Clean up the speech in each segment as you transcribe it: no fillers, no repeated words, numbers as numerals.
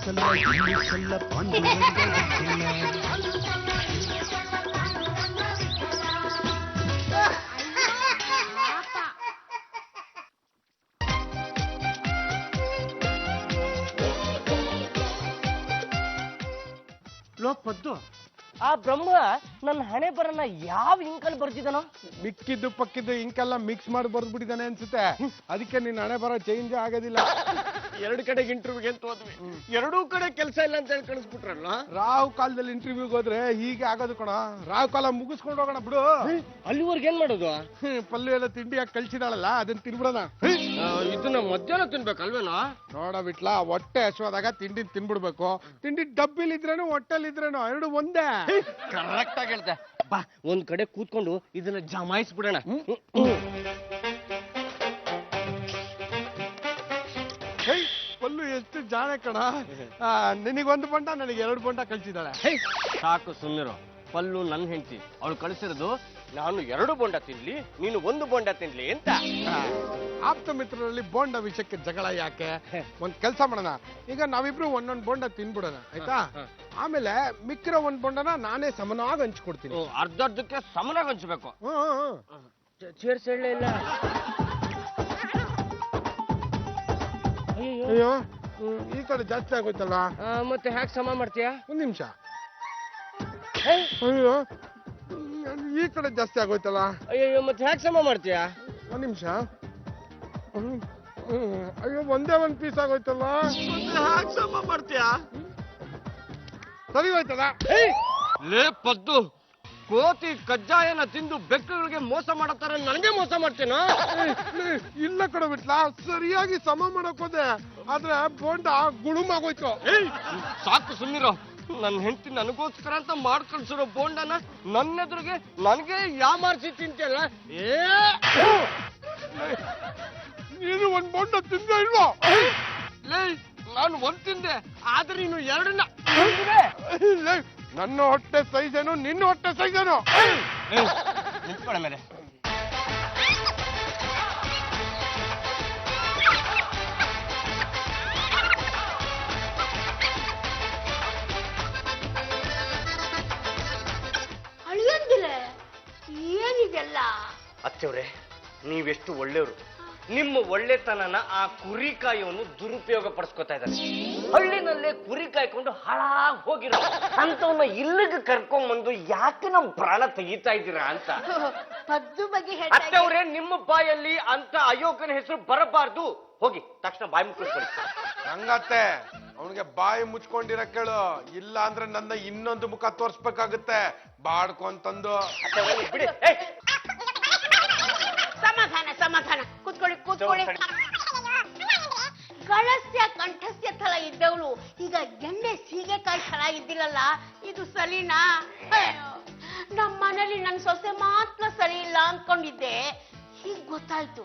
ಸಲ್ಲ ಇನ್ನು ಸಲ್ಲ ಪಾಂಡುರಂಗ ಪದ್ದು ಆ ಬ್ರಹ್ಮ ನನ್ನ ಹಣೆ ಬರನ್ನ ಯಾವ ಇಂಕಲ್ಲಿ ಬರ್ತಿದ್ದಾನೋ ಮಿಕ್ಕಿದ್ದು ಪಕ್ಕಿದ್ದು ಇಂಕೆಲ್ಲ ಮಿಕ್ಸ್ ಮಾಡಿ ಬರ್ದ್ಬಿಟ್ಟಿದ್ದಾನೆ ಅನ್ಸುತ್ತೆ. ಅದಕ್ಕೆ ನಿನ್ನ ಹಣೆ ಬರ ಚೇಂಜ್ ಆಗೋದಿಲ್ಲ. ಎರಡು ಕಡೆಗೆ ಇಂಟರ್ವ್ಯೂಗೆ ಅಂತ ಹೋದ್ವಿ, ಎರಡೂ ಕಡೆ ಕೆಲಸ ಇಲ್ಲ ಅಂತ ಹೇಳಿ ಕಳಿಸ್ಬಿಟ್ರಲ್ಲ. ರಾವ್ ಕಾಲದಲ್ಲಿ ಇಂಟರ್ವ್ಯೂಗೆ ಹೋದ್ರೆ ಹೀಗೆ ಆಗೋದು ಕಣ. ರಾವ್ ಕಾಲ ಮುಗಿಸ್ಕೊಂಡು ಹೋಗೋಣ ಬಿಡು. ಅಲ್ಲಿವರೆಗೆ ಏನ್ ಮಾಡೋದು? ಪಲ್ಲು ಎಲ್ಲ ತಿಂಡಿಯಾಗಿ ಕಳ್ಸಿದಾಳಲ್ಲ ಅದನ್ನ ತಿನ್ಬಿಡೋಣ. ಇದನ್ನ ಮಧ್ಯಾಹ್ನ ತಿನ್ಬೇಕಲ್ವೇನೋ? ನೋಡ ಬಿಟ್ಲ, ಹೊಟ್ಟೆ ಹಸುವಾದಾಗ ತಿಂಡಿ ತಿನ್ಬಿಡ್ಬೇಕು. ತಿಂಡಿ ಡಬ್ಬಿಲಿದ್ರೇನು ಹೊಟ್ಟೆಲಿದ್ರೇನು ಎರಡು ಒಂದೇ. ಕರೆಕ್ಟ್ ಆಗಿ ಹೇಳ್ದೆ. ಬಾ ಒಂದ್ ಕಡೆ ಕೂತ್ಕೊಂಡು ಇದನ್ನ ಜಮಾಯಿಸ್ಬಿಡೋಣ. ಪಲ್ಲು ಎಷ್ಟು ಜಾಣೆ ಕಣ. ನಿನಗೊಂದು ಬೊಂಡ ನನಗೆ ಎರಡು ಬೊಂಡ ಕಳ್ಸಿದಾಳೆ. ಸಾಕು ಸುಮ್ಮನಿರು. ಪಲ್ಲು ನನ್ನ ಹೆಂಡತಿ, ಅವಳು ಕಳಿಸಿರೋದು ನಾನು ಎರಡು ಬೋಂಡ ತಿನ್ಲಿ, ನೀನು ಒಂದು ಬೋಂಡ ತಿನ್ಲಿ ಅಂತ. ಆಪ್ತ ಮಿತ್ರರಲ್ಲಿ ಬೋಂಡ ವಿಷಯಕ್ಕೆ ಜಗಳ ಯಾಕೆ? ಒಂದ್ ಕೆಲ್ಸ ಮಾಡೋಣ, ಈಗ ನಾವಿಬ್ರು ಒಂದೊಂದ್ ಬೋಂಡ ತಿನ್ಬಿಡೋಣ ಆಯ್ತಾ? ಆಮೇಲೆ ಮಿಕ್ಕಿರೋ ಒಂದ್ ಬೋಂಡನ ನಾನೇ ಸಮನಾಗಿ ಹಂಚ್ಕೊಡ್ತೀನಿ. ಅರ್ಧಕ್ಕೆ ಸಮನಾಗಿ ಹಂಚ್ಬೇಕು. ಚೇರ್ಸ್ ಹೇಳಲೇ ಇಲ್ಲ. ಅಯ್ಯೋ ಈ ಕಡೆ ಜಾಸ್ತಿ ಆಗೋಯ್ತಲ್ಲ. ಮತ್ತೆ ಹ್ಯಾಕ್ ಸಮ ಮಾಡ್ತೀಯಾ? ಒಂದ್ ನಿಮಿಷ. ಅಯ್ಯೋ ಈ ಕಡೆ ಜಾಸ್ತಿ ಆಗೋಯ್ತಲ್ಲ. ಅಯ್ಯೋ ಮತ್ತೆ ಹ್ಯಾಕ್ ಸಮ ಮಾಡ್ತೀಯಾ? ಒಂದ್ ನಿಮಿಷ. ಅಯ್ಯೋ ಒಂದೇ ಒಂದ್ ಪೀಸ್ ಆಗೋಯ್ತಲ್ಲ. ಹ್ಯಾಕ್ ಸಮ ಮಾಡ್ತೀಯಾ? ಸರಿ ಹೋಯ್ತಲ್ಲ. ಲೇ ಪದ್ದು, ಕೋತಿ ಕಜ್ಜಾಯನ ತಿಂದು ಬೆಕ್ಕುಗಳಿಗೆ ಮೋಸ ಮಾಡತ್ತಾರ, ನನಗೆ ಮೋಸ ಮಾಡ್ತೇನೋ? ಇಲ್ಲ ಕಡೆ ಬಿಟ್ಲಾ, ಸರಿಯಾಗಿ ಸಮ ಮಾಡಕ್ ಹೋದೆ, ಆದ್ರೆ ಬೋಂಡ ಗುಳುಮಾಗೋಯ್ತು. ಸಾಕು ಸುಮ್ನಿರೋ. ನನ್ನ ಹೆಂಡತಿ ನನಗೋಸ್ಕರ ಅಂತ ಮಾಡ್ಕಳ್ಸಿರೋ ಬೋಂಡನ ನನ್ನ ಎದುರಿಗೆ ನನಗೆ ಯಾಮಾರ್ಸಿ ತಿಂತಿಯಲ್ಲ. ನೀನು ಒಂದ್ ಬೋಂಡ ತಿಂದ ಇಲ್ವೋ? ಲೇ ನಾನು ಒಂದ್ ತಿಂದೆ, ಆದ್ರೆ ನೀನು ಎರಡನ್ನ. ನನ್ನ ಹೊಟ್ಟೆ ಸೈಜೇನು ನಿನ್ನ ಹೊಟ್ಟೆ ಸೈಜೇನು? ನಿಂತ್ಕೊಳ್ಳ ಮೇಲೆ. ಏನಿದೆಲ್ಲ? ಅತ್ತೆವ್ರೆ, ನೀವೆಷ್ಟು ಒಳ್ಳೆಯವರು. ನಿಮ್ಮ ಒಳ್ಳೆತನನ ಆ ಕುರಿ ಕಾಯೋನು ದುರುಪಯೋಗ ಪಡಿಸ್ಕೊತಾ ಇದ್ದಾನೆ. ಹಳ್ಳಿನಲ್ಲೇ ಕುರಿ ಕಾಯ್ಕೊಂಡು ಹಾಳಾಗಿ ಹೋಗಿರೋ ಅಂತವನ್ನ ಇಲ್ಲಿಗೆ ಕರ್ಕೊಂಡ್ಬಂದು ಯಾಕೆ ನಮ್ ಪ್ರಾಣ ತೆಗಿತಾ ಇದ್ದೀರಾ ಅಂತ. ಪದ್ದು ಬಗ್ಗೆ ಅತ್ತೆವ್ರೆ, ನಿಮ್ಮ ಬಾಯಲ್ಲಿ ಅಂತ ಅಯೋಗ್ಯನ ಹೆಸರು ಬರಬಾರ್ದು. ಹೋಗಿ ತಕ್ಷಣ ಬಾಯಿ ಮುಚ್ಚಿಸ್ಕೊಳ್ಳಿ. ಹಂಗತ್ತೆ ಅವನಿಗೆ ಬಾಯಿ ಮುಚ್ಕೊಂಡಿರ ಕೇಳು, ಇಲ್ಲ ಅಂದ್ರೆ ನನ್ನ ಇನ್ನೊಂದು ಮುಖ ತೋರ್ಸ್ಬೇಕಾಗುತ್ತೆ ಬಾಡ್ಕೊಂತಂದು. ಬಿಡಿ. ಸಮಾಧಾನ ಸಮಾಧಾನ, ಕೂತ್ಕೊಳ್ಳಿ ಕೂತ್ಕೊಳ್ಳಿ. ಕಳಸ್ಯ ಕಂಠಸ್ಯ ಥರ ಇದ್ದವಳು ಈಗ ಎಣ್ಣೆ ಸೀಗೆಕಾಯಿ ಥರ ಇದ್ದಿಲ್ಲಲ್ಲ, ಇದು ಸರಿನಾ? ನಮ್ಮ ಮನೇಲಿ ನನ್ನ ಸೊಸೆ ಮಾತ್ರ ಸರಿ ಇಲ್ಲ ಅನ್ಕೊಂಡಿದ್ದೆ, ಹೀಗ್ ಗೊತ್ತಾಯ್ತು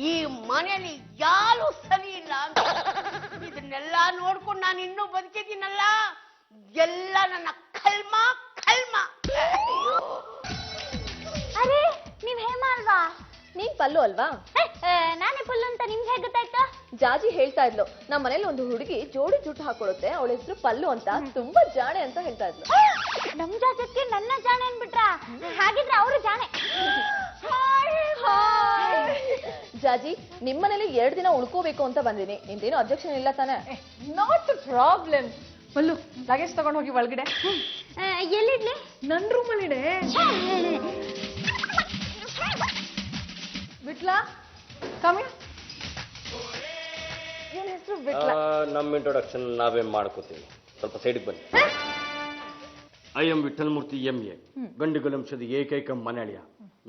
ಈ ಮನೆಯಲ್ಲಿ ಯಾರು ಸರಿ ಇಲ್ಲ ಅಂತ. ಇದನ್ನೆಲ್ಲ ನೋಡ್ಕೊಂಡು ನಾನು ಇನ್ನೂ ಬದುಕಿದ್ದೀನಲ್ಲ, ಎಲ್ಲ ನನ್ನ ಕಲ್ಮ ಕಲ್ಮ. ಅರೆ ನೀವ್ ಹೇಮ ಅಲ್ವಾ? ನೀನ್ ಪಲ್ಲು ಅಲ್ವಾ? ನಾನೇ ಪಲ್ಲು ಅಂತ ನಿಮ್ಗೆ ಹೇಗೆ ಗೊತ್ತಾಯ್ತಾ? ಜಾಜಿ ಹೇಳ್ತಾ ಇದ್ಲು, ನಮ್ಮ ಮನೇಲಿ ಒಂದು ಹುಡುಗಿ ಜೋಡಿ ಜುಟ್ಟು ಹಾಕೊಳುತ್ತೆ, ಅವಳ ಹೆಸರು ಪಲ್ಲು ಅಂತ, ತುಂಬಾ ಜಾಣೆ ಅಂತ ಹೇಳ್ತಾ ಇದ್ಲು. ನಮ್ ಜಾಜಕ್ಕೆ ನನ್ನ ಜಾಣೆ ಅನ್ಬಿಟ್ರ? ಹಾಗಿದ್ರೆ ಅವರು ಜಾಣೆ. ಜಾಜಿ, ನಿಮ್ಮನೇಲಿ 2 ದಿನ ಉಳ್ಕೋಬೇಕು ಅಂತ ಬಂದಿನಿ, ನಿಮ್ದೇನು ಅಬ್ಜೆಕ್ಷನ್ ಇಲ್ಲ ತಾನೆ? Not problem. ಪಲ್ಲು, ಲಗೇಜ್ ತಗೊಂಡು ಹೋಗಿ ಒಳಗಡೆ. ಎಲ್ಲಿಡ್ಲಿ? ನನ್ ರೂಮಲ್ಲಿ ಇಡೆ. ಬಿಟ್ಲಾ ಕಮ್ಮಿ. ಏನ್ ಹೆಸರು? ಬಿಟ್ಲಾ. ನಮ್ಮ ಇಂಟ್ರೊಡಕ್ಷನ್ ನಾವೇ ಮಾಡ್ಕೋತೀವಿ, ಸ್ವಲ್ಪ ಸೈಡ್ಗೆ ಬನ್ನಿ. ಐ ಎಂ ವಿಠಲಮೂರ್ತಿ MA, ಗಂಡುಗಲಂಶದ ಏಕೈಕ ಮನೆಯಳಿಯ.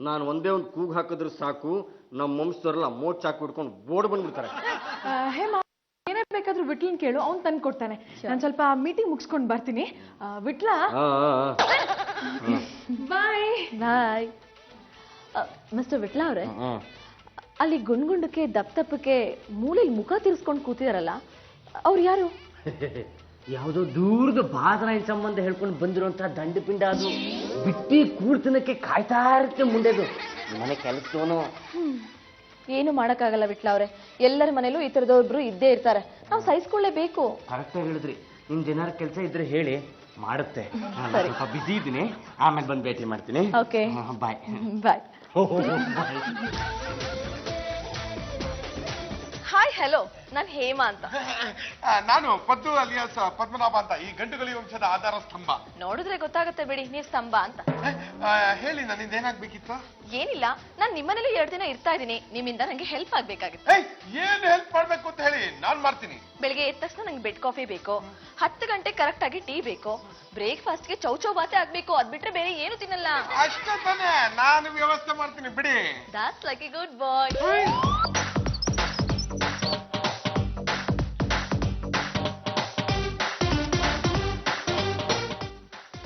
ನಾನು ಒಂದೇ ಒಂದು ಕೂಗು ಹಾಕಿದ್ರೆ ಸಾಕು, ನಮ್ಮ ವಂಶದವರೆಲ್ಲ ಮೋಚ್ ಹಾಕಿ ಹಿಡ್ಕೊಂಡು ಬೋರ್ಡ್ ಬಂದ್ಬಿಡ್ತಾರೆ. ಹೇಮ, ಏನೇ ಬೇಕಾದ್ರೂ ವಿಟ್ಲನ್ ಕೇಳು, ಅವ್ನು ತಂದು ಕೊಡ್ತಾನೆ. ನಾನು ಸ್ವಲ್ಪ ಮೀಟಿಂಗ್ ಮುಗಿಸ್ಕೊಂಡು ಬರ್ತೀನಿ. ವಿಟ್ಲಾ, ಬಾಯ್ ಬಾಯ್. ಮಿಸ್ಟರ್ ವಿಟ್ಲಾ ಅವ್ರೆ, ಅಲ್ಲಿ ಗುಂಡ್ಗುಂಡಕ್ಕೆ ದಪ್ಪಕ್ಕೆ ಮೂಲೆಯಲ್ಲಿ ಮುಖ ತಿರ್ಸ್ಕೊಂಡು ಕೂತಿದಾರಲ್ಲ, ಅವ್ರು ಯಾರು? ಯಾವುದೋ ದೂರದ ಬಾದರಾಯಿ ಸಂಬಂಧ ಹೇಳ್ಕೊಂಡು ಬಂದಿರುವಂತಹ ದಂಡಪಿಂಡ. ಅದು ಬಿಟ್ಟಿ ಕೂಡ್ತನಕ್ಕೆ ಕಾಯ್ತಾ ಇರುತ್ತೆ ಮುಂದೆದು. ಮನೆ ಕೆಲಸದವನು. ಏನು ಮಾಡಕ್ಕಾಗಲ್ಲ ವಿಟ್ಲಾ ಅವ್ರೆ, ಎಲ್ಲರ ಮನೇಲೂ ಈ ತರದೊಬ್ರು ಇದ್ದೇ ಇರ್ತಾರೆ, ನಾವು ಸಹಿಸ್ಕೊಳ್ಳೇಬೇಕು. ಕರೆಕ್ಟಾಗಿ ಹೇಳಿದ್ರಿ. ನಿಮ್ದೇನಾರು ಕೆಲಸ ಇದ್ರೆ ಹೇಳಿ ಮಾಡುತ್ತೆ. ನಾನು ಸ್ವಲ್ಪ ಬಿಸಿ ಇದ್ದೀನಿ, ಆಮೇಲೆ ಬಂದು ಭೇಟಿ ಮಾಡ್ತೀನಿ. ಓಕೆ ಬಾಯ್ ಬಾಯ್. ಹಾಯ್ ಹಲೋ, ನಾನು ಹೇಮಾ ಅಂತ. ನಾನು ಪದ್ದು ಅಲಿಯಾಸ್ ಪದ್ಮನಾಭ ಅಂತ, ಈ ಗಂಟುಗಲಿ ವಂಶದ ಆಧಾರ ಸ್ತಂಭ. ನೋಡಿದ್ರೆ ಗೊತ್ತಾಗುತ್ತೆ ಬಿಡಿ, ನೀವು ಸ್ತಂಭ ಅಂತ. ಹೇಳಿ, ನನ್ನಿಂದ ಏನಾಗ್ಬೇಕಿತ್ತು? ಏನಿಲ್ಲ, ನಾನು ನಿಮ್ಮನೇಲಿ 2 ದಿನ ಇರ್ತಾ ಇದೀನಿ, ನಿಮ್ಮಿಂದ ನಂಗೆ ಹೆಲ್ಪ್ ಆಗ್ಬೇಕಾಗಿತ್ತು. ಏನ್ ಹೆಲ್ಪ್ ಮಾಡ್ಬೇಕು ಅಂತ ಹೇಳಿ, ನಾನ್ ಮಾಡ್ತೀನಿ. ಬೆಳಿಗ್ಗೆ ಎದ್ದ ತಕ್ಷಣ ನಂಗೆ ಬೆಡ್ ಕಾಫಿ ಬೇಕು, 10 ಗಂಟೆ ಕರೆಕ್ಟ್ ಆಗಿ ಟೀ ಬೇಕು, ಬ್ರೇಕ್ಫಾಸ್ಟ್ಗೆ ಚೌಚೌ ಬಾತೆ ಆಗ್ಬೇಕು, ಅದ್ ಬಿಟ್ರೆ ಬೇರೆ ಏನು ತಿನ್ನಲ್ಲ. ಅಷ್ಟೇ ತಾನೇ, ನಾನು ವ್ಯವಸ್ಥೆ ಮಾಡ್ತೀನಿ ಬಿಡಿ. That's like a good boy.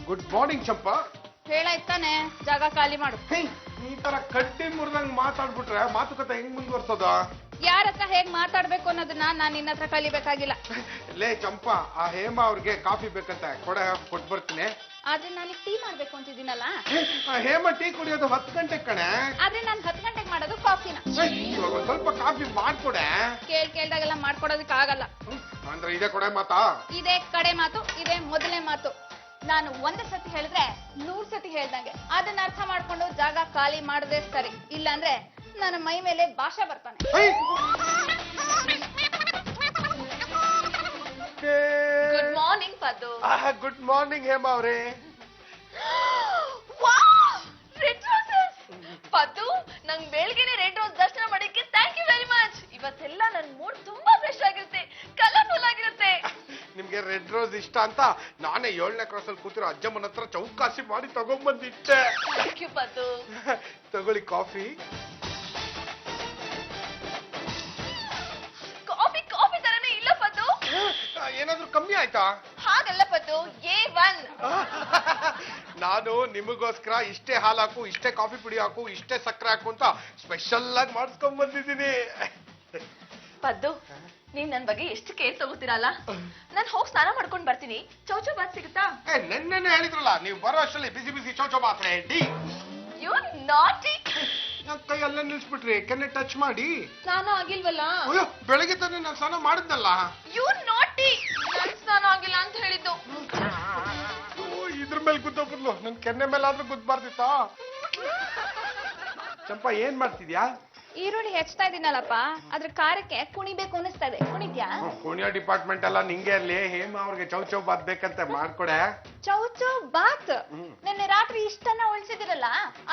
Good morning Champa. ಹೇಳಾಯ್ತಾನೆ, ಜಾಗ ಖಾಲಿ ಮಾಡು. ಈ ತರ ಕಡ್ಡಿ ಮುರಿದಂಗ್ ಮಾತಾಡ್ಬಿಟ್ರೆ ಮಾತುಕತೆ ಹೆಂಗ್ ಮುಂದುವರ್ಸೋದ? ಯಾರ ಹತ್ರ ಹೇಗ್ ಮಾತಾಡ್ಬೇಕು ಅನ್ನೋದನ್ನ ನಾನ್ ನಿನ್ನ ಹತ್ರ ಕಲಿಬೇಕಾಗಿಲ್ಲ. ಲೇ ಚಂಪಾ, ಆ ಹೇಮಾ ಅವ್ರಿಗೆ ಕಾಫಿ ಬೇಕಂತ ಕೊಟ್ಟು ಬರ್ತೀನಿ. ಆದ್ರೆ ನನಗೆ ಟೀ ಮಾಡ್ಬೇಕು ಅಂತಿದ್ದೀನಲ್ಲ. ಹೇಮಾ ಟೀ ಕುಡಿಯೋದು 10 ಗಂಟೆಗೆ ಕಣೆ. ಆದ್ರೆ ನಾನು 10 ಗಂಟೆಗೆ ಮಾಡೋದು ಕಾಫಿನ. ಇವಾಗ ಒಂದ್ ಸ್ವಲ್ಪ ಕಾಫಿ ಮಾಡ್ಕೊಡೆ. ಕೇಳ್ದಾಗೆಲ್ಲ ಮಾಡ್ಕೊಡೋದಕ್ಕೆ ಆಗಲ್ಲ. ಅಂದ್ರೆ ಇದೇ ಕೊಡೆ ಮಾತಾ? ಇದೇ ಕಡೆ ಮಾತು, ಇದೇ ಮೊದಲನೇ ಮಾತು. ನಾನು 1 ಸತಿ ಹೇಳಿದ್ರೆ 100 ಸತಿ ಹೇಳ್ದಂಗೆ. ಅದನ್ನ ಅರ್ಥ ಮಾಡ್ಕೊಂಡು ಜಾಗ ಖಾಲಿ ಮಾಡದೆ ಸರಿ, ಇಲ್ಲಾಂದ್ರೆ ನನ್ನ ಮೈ ಮೇಲೆ ಭಾಷೆ ಬರ್ತಾನೆ. Good morning Paddu. Good morning Hema ಅವ್ರೆ. Red roses. ಪದ್ದು, ನಂಗೆ ಬೆಳಗ್ಗೆನೆ ರೆಡ್ ರೋಸ್ ದರ್ಶನ ಮಾಡಿಕ್ಕೆ ಥ್ಯಾಂಕ್ ಯು ವೆರಿ ಮಚ್. ಇವತ್ತೆಲ್ಲ ನನ್ನ ಮೂಡ್ ತುಂಬಾ ಫ್ರೆಶ್ ಆಗಿರುತ್ತೆ, ಕಲರ್ಫುಲ್ ಆಗಿರುತ್ತೆ. ನಿಮ್ಗೆ ರೆಡ್ ರೋಸ್ ಇಷ್ಟ ಅಂತ ನಾನೇ 7ನೇ ಕ್ರಾಸ್ ಅಲ್ಲಿ ಕೂತಿರೋ ಅಜ್ಜಮ್ಮನ ಹತ್ರ ಚೌಕಾಸಿ ಮಾಡಿ ತಗೊಂಡ್ಬಂದಿಟ್ಟೆ. Thank you Paddu. ತಗೊಳ್ಳಿ ಕಾಫಿ. ಕಾಫಿ ತರನೇ ಇಲ್ಲ ಪದ್ದು. ಏನಾದ್ರೂ ಕಮ್ಮಿ ಆಯ್ತಾ? ಹಾಗಲ್ಲ ಪದ್ದು, A1. ನಾನು ನಿಮಗೋಸ್ಕರ ಇಷ್ಟೇ ಹಾಲು ಹಾಕು, ಇಷ್ಟೇ ಕಾಫಿ ಪುಡಿ ಹಾಕು, ಇಷ್ಟೇ ಸಕ್ಕರೆ ಹಾಕು ಅಂತ ಸ್ಪೆಷಲ್ ಆಗಿ ಮಾಡಿಸ್ಕೊಂಡ್ ಬಂದಿದ್ದೀನಿ. ಪದ್ದು, ನೀವ್ ನನ್ ಬಗ್ಗೆ ಎಷ್ಟು ಕೇರ್ ತಗೋತೀರಲ್ಲ. ನಾನ್ ಹೋಗಿ ಸ್ನಾನ ಮಾಡ್ಕೊಂಡ್ ಬರ್ತೀನಿ. ಚೌಚೌ ಬಾತ್ ಸಿಗುತ್ತಾ? ನೆನ್ನೆನೆ ಹೇಳಿದ್ರಲ್ಲ, ನೀವು ಬರೋ ಅಷ್ಟರಲ್ಲಿ ಬಿಸಿ ಬಿಸಿ chowchow bath ready. You naughty. ನನ್ನ ಕೈ ಅಲ್ಲೇ ನಿಲ್ಸ್ಬಿಟ್ರಿ, ಕೆನ್ನೆ ಟಚ್ ಮಾಡಿ. ಸ್ನಾನ ಆಗಿಲ್ವಲ್ಲ? ಅಯ್ಯೋ, ಬೆಳಗ್ಗೆ ತಾನೇ ನಾನು ಸ್ನಾನ ಮಾಡಿದ್ನಲ್ಲ. ಯು ನಾಟಿ. ನನ್ ಸ್ನಾನ ಆಗಿಲ್ಲ ಅಂತ ಹೇಳಿದ್ದು. ಇದ್ರ ಮೇಲೆ ಗುದ್ದೋಗ್ಬಿಡ್ಲು, ನನ್ ಕೆನ್ನೆ ಮೇಲೆ ಆದ್ರೂ ಗುದ್ದಬಾರ್ದಿತ್ತಾ? ಚಂಪಾ, ಏನ್ ಮಾಡ್ತಿದ್ಯಾ? ಈರುಳ್ಳಿ ಹೆಚ್ಚ್ತಾ ಇದೀನಲ್ಲಪ್ಪ, ಅದ್ರ ಖಾರಕ್ಕೆ ಕುಣಿಬೇಕು ಅನಿಸ್ತಾ ಇದೆ. ಕುಣಿದ್ಯಾ? ಪುಣ್ಯ ಡಿಪಾರ್ಟ್ಮೆಂಟ್ ಎಲ್ಲ ನಿಂಗೆ ಅಲ್ಲಿ ಹೇಮಾ ಅವ್ರಿಗೆ ಚೌಚೌ ಬಾತ್ ಬೇಕಂತೆ ಮಾಡ್ಕೊಡೆ. ಚೌಚೌ ಬಾತ್ ನಿನ್ನೆ ರಾತ್ರಿ ಇಷ್ಟನ್ನ ಉಳಿಸಿದಿರಲ್ಲ,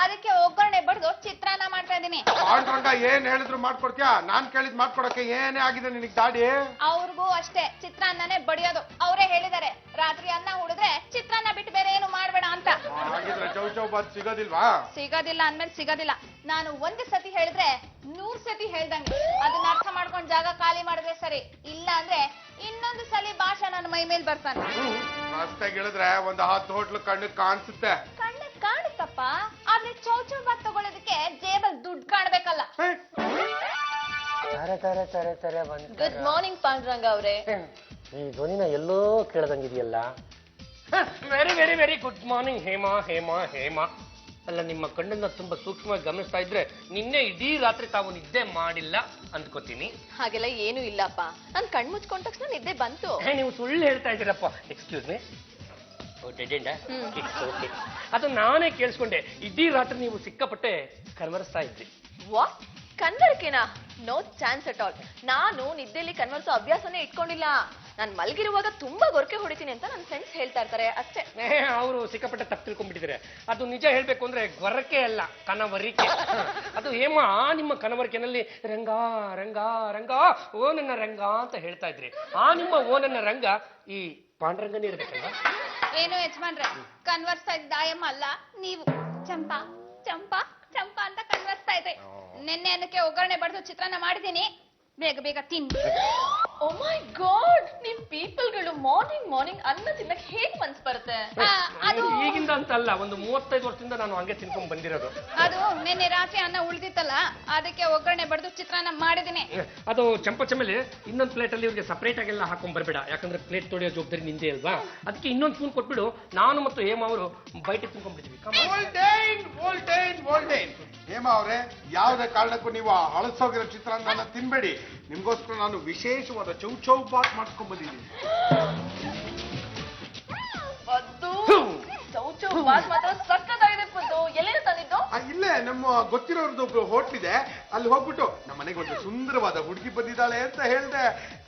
ಅದಕ್ಕೆ ಒಗ್ಗರಣೆ ಬಡ್ದು ಚಿತ್ರಾನ್ನ ಮಾಡ್ತಾ ಇದೀನಿ. ಪಾಂಡ್ರಂಗ ಏನ್ ಹೇಳಿದ್ರು ಮಾಡ್ಕೊಡ್ತೀಯಾ? ನಾನ್ ಕೇಳಿದ್ ಮಾಡ್ಕೊಡಕ್ಕೆ ಏನೇ ಆಗಿದೆ ನಿನಗ್ ದಾಡಿ? ಅವ್ರಿಗೂ ಅಷ್ಟೇ ಚಿತ್ರಾನ್ನನೇ ಬಡಿಯೋದು. ಅವರೇ ಹೇಳಿದಾರೆ, ರಾತ್ರಿ ಅನ್ನ ಹುಡಿದ್ರೆ ಚಿತ್ರಾನ್ನ ಬಿಟ್ಟು ಬೇರೆ ಏನು ಮಾಡ್ಬೇಡ ಅಂತ. ಹಾಗಿದ್ರೆ ಚೌಚೌ ಬಾತ್ ಸಿಗೋದಿಲ್ವಾ? ಸಿಗೋದಿಲ್ಲ ಅಂದ್ಮೇಲೆ ಸಿಗೋದಿಲ್ಲ. ನಾನು 1 ಸತಿ ಹೇಳಿದ್ರೆ 100 ಸತಿ ಹೇಳ್ದಂಗೆ. ಅದನ್ನ ಅರ್ಥ ಮಾಡ್ಕೊಂಡು ಜಾಗ ಖಾಲಿ ಮಾಡಿದ್ರೆ ಸರಿ, ಇಲ್ಲ ಅಂದ್ರೆ ಇನ್ನೊಂದು ಸಲಿ ಭಾಷೆ ನನ್ನ ಮೈ ಮೇಲೆ ಬರ್ತಾನೆ. ರಸ್ತೆಗೆ ಇಳಿದ್ರೆ ಒಂದು 10 ಹೋಟ್ಲು ಕಣ್ಣಿಗೆ ಕಾಣಿಸುತ್ತೆ. ಕಣ್ಣಿಗೆ ಕಾಣುತ್ತಪ್ಪ, ಆದ್ರೆ ಚೌಚೌ ಬಾತ್ ತಗೊಳ್ಳೋದಕ್ಕೆ ಜೇಬಲ್ ದುಡ್ಡು ಕಾಣ್ಬೇಕಲ್ಲ. ಗುಡ್ ಮಾರ್ನಿಂಗ್ ಪಾಂಡುರಂಗ ಅವರೇ. ಈ ಧ್ವನಿನ ಎಲ್ಲೋ ಕೇಳದಂಗಿದೆಯಲ್ಲ. Very very very good morning Hema Hema Hema. ಅಲ್ಲ, ನಿಮ್ಮ ಕಣ್ಣನ್ನ ತುಂಬಾ ಸೂಕ್ಷ್ಮವಾಗಿ ಗಮನಿಸ್ತಾ ಇದ್ರೆ ನಿನ್ನೆ ಇಡೀ ರಾತ್ರಿ ತಾವು ನಿದ್ದೆ ಮಾಡಿಲ್ಲ ಅಂದ್ಕೋತೀನಿ. ಹಾಗೆಲ್ಲ ಏನು ಇಲ್ಲಪ್ಪ, ನಾನ್ ಕಣ್ ಮುಚ್ಕೊಂಡ ತಕ್ಷಣ ನಿದ್ದೆ ಬಂತು. ನೀವು ಸುಳ್ಳು ಹೇಳ್ತಾ ಇದ್ದೀರಪ್ಪ. Excuse me. ಅದು ನಾನೇ ಕೇಳಿಸ್ಕೊಂಡೆ, ಇಡೀ ರಾತ್ರಿ ನೀವು ಸಿಕ್ಕಾಪಟ್ಟೆ ಕನ್ವರ್ಸ್ತಾ ಇದ್ರಿ. ವಾಟ್? ಕನ್ವರ್ಕೆನಾ? No chance at all. ನಾನು ನಿದ್ದೆಯಲ್ಲಿ ಕನ್ವರ್ಸೋ ಅಭ್ಯಾಸನೇ ಇಟ್ಕೊಂಡಿಲ್ಲ. ನಾನು ಮಲಗಿರುವಾಗ ತುಂಬಾ ಗೊರಕೆ ಹೊಡಿತೀನಿ ಅಂತ ನನ್ನ ಫ್ರೆಂಡ್ಸ್ ಹೇಳ್ತಾ ಇರ್ತಾರೆ ಅಷ್ಟೇ. ಅವರು ಸಿಕ್ಕಾಪಟ್ಟೆ ತಪ್ಪು ತಿಳ್ಕೊಂಡ್ಬಿಟ್ಟಿದ್ದಾರೆ. ಅದು ನಿಜ ಹೇಳ್ಬೇಕು ಅಂದ್ರೆ ಗೊರಕೆ ಅಲ್ಲ, ಕನವರಿಕೆ. ಅದು ಹೇಮಾ, ನಿಮ್ಮ ಕನವರಿಕೆನಲ್ಲಿ ರಂಗ ರಂಗ ರಂಗ ಓ ನನ್ನ ರಂಗ ಅಂತ ಹೇಳ್ತಾ ಇದ್ರಿ. ಆ ನಿಮ್ಮ ಓ ನನ್ನ ರಂಗ ಈ ಪಾಂಡುರಂಗನೇ ಇರ್ಬೇಕಲ್ಲ. ಏನು ಯಜಮಾನ್ರೆ, ಕನ್ವರ್ಸ್ತಾ ಇದ್ದ ದಾಯಮ್ಮ ಅಲ್ಲ ನೀವು. ಚಂಪಾ ಚಂಪಾ ಚಂಪಾ ಅಂತ ಕನ್ವರ್ಸ್ತಾ ಇದ್ರಿ. ನಿನ್ನೆ ಅನ್ನಕ್ಕೆ ಒಗ್ಗರಣೆ ಬಡ್ದು ಚಿತ್ರಾನ್ನ ಮಾಡಿದೀನಿ, ಬೇಗ ಬೇಗ ತಿನ್ನಿ. ಓ ಮೈ ಗಾಡ್, ನಿಮ್ ಪೀಪಲ್ಗಳು ಮಾರ್ನಿಂಗ್ ಅನ್ನ ತಿನ್ನಕ್ ಹೇಗ್ ಮನ್ಸ್ ಬರುತ್ತೆ? ಅದು ಈಗಿಂದ ಅಂತ ಅಲ್ಲ, ಒಂದು 35 ವರ್ಷದಿಂದ ನಾನು ಹಂಗೆ ತಿನ್ಕೊಂಡ್ ಬಂದಿರೋದು. ಅದು ನಿನ್ನೆ ರಾತ್ರಿ ಅನ್ನ ಉಳಿದಿತ್ತಲ್ಲ, ಅದಕ್ಕೆ ಒಗ್ಗರಣೆ ಬಡ್ದು ಚಿತ್ರಾನ್ನ ಮಾಡಿದೀನಿ. ಅದು ಚಂಪ ಚಮೇಲೆ ಇನ್ನೊಂದು ಪ್ಲೇಟ್ ಅಲ್ಲಿ ಇವ್ರಿಗೆ ಸಪರೇಟ್ ಆಗೆಲ್ಲ ಹಾಕೊಂಡ್ ಬರ್ಬೇಡ, ಯಾಕಂದ್ರೆ ಪ್ಲೇಟ್ ತೊಳೆಯೋ ಜವಾಬ್ದಾರಿ ನಿಂದೆ ಅಲ್ವಾ. ಅದಕ್ಕೆ ಇನ್ನೊಂದು ಸ್ಪೂನ್ ಕೊಟ್ಬಿಡು, ನಾನು ಮತ್ತು ಹೇಮಾ ಅವರು ಬೈಟ್ ತಿನ್ಕೊಂಡ್ಬಿಡ್ತೀವಿ. ಹೇಮಾ ಅವ್ರೆ, ಯಾವುದೇ ಕಾರಣಕ್ಕೂ ನೀವು ಹಳಸೋಗಿರೋ ಚಿತ್ರಾನ್ನ ತಿನ್ಬೇಡಿ. ನಿಮ್ಗೋಸ್ಕರ ನಾನು ವಿಶೇಷವಾದ ಚೌಚೌ ಬಾತ್ ಮಾಡ್ಕೊಂಡ್ ಬಂದಿದ್ದೀನಿ. ಬಾತ್ ಮಾತ್ರ ಸಕ್ಕತ್ತಾಗಿದೆ ಪದ್ದು. ಎಲ್ಲಿಂದ ತಂದಿದ್ದು? ಇಲ್ಲೇ ನಮ್ಮ ಗೊತ್ತಿರೋರ್ದು ಒಬ್ರು ಹೋಟ್ಲ್ ಇದೆ, ಅಲ್ಲಿ ಹೋಗ್ಬಿಟ್ಟು ನಮ್ಮ ಮನೆಗೆ ಒಂದು ಸುಂದರವಾದ ಹುಡುಗಿ ಬಂದಿದ್ದಾಳೆ ಅಂತ ಹೇಳ್ದೆ.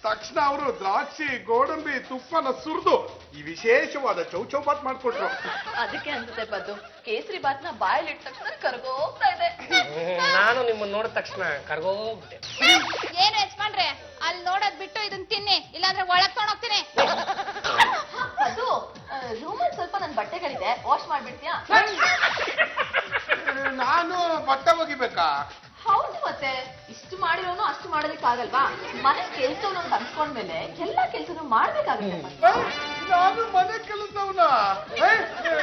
ತಕ್ಷಣ ಅವರು ದ್ರಾಕ್ಷಿ, ಗೋಡಂಬಿ, ತುಪ್ಪನ ಸುರಿದು ಈ ವಿಶೇಷವಾದ ಚೌಚೌ ಬಾತ್ ಮಾಡ್ಕೊಟ್ರು. ಅದಕ್ಕೆ ಅನ್ಸುತ್ತೆ ಪದ್ದು, ಕೇಸರಿ ಬಾತ್ನ ಬಾಯಲ್ಲಿ ಇಟ್ಟ ತಕ್ಷಣ ಕರ್ಗೋಗ್ತಾ ಇದೆ. ನಾನು ನಿಮ್ಮನ್ನ ನೋಡಿದ ತಕ್ಷಣ ಕರ್ಗೋಗ್ಬಿಟ್ಟೆ. ಏನು ಯಜಮಾನ್ರೆ, ಅಲ್ಲಿ ನೋಡೋದ್ ಬಿಟ್ಟು ಇದನ್ನ ತಿನ್ನಿ, ಇಲ್ಲಾಂದ್ರೆ ಒಳಗ್ ತೊಗೊಂಡೋಗ್ತೀನಿ. ಪದ್ದು, ರೂಮಲ್ಲಿ ಸ್ವಲ್ಪ ನನ್ ಬಟ್ಟೆಗಳಿದೆ, ವಾಶ್ ಮಾಡ್ಬಿಡ್ತೀಯಾ? ನಾನು ಬಟ್ಟೆ ಒಗಿಬೇಕಾ? ಹೌದು, ಮತ್ತೆ ಇಷ್ಟು ಮಾಡಿರೋನು ಅಷ್ಟು ಮಾಡೋದಕ್ಕೆ ಆಗಲ್ವಾ? ಮನೆ ಕೆಲ್ಸವನ್ನ ಅನ್ಸ್ಕೊಂಡ್ಮೇಲೆ ಎಲ್ಲಾ ಕೆಲ್ಸನೂ ಮಾಡ್ಬೇಕಾಗುತ್ತೆ. ನಾನು ಮನೆ ಕೆಲಸವನ್ನ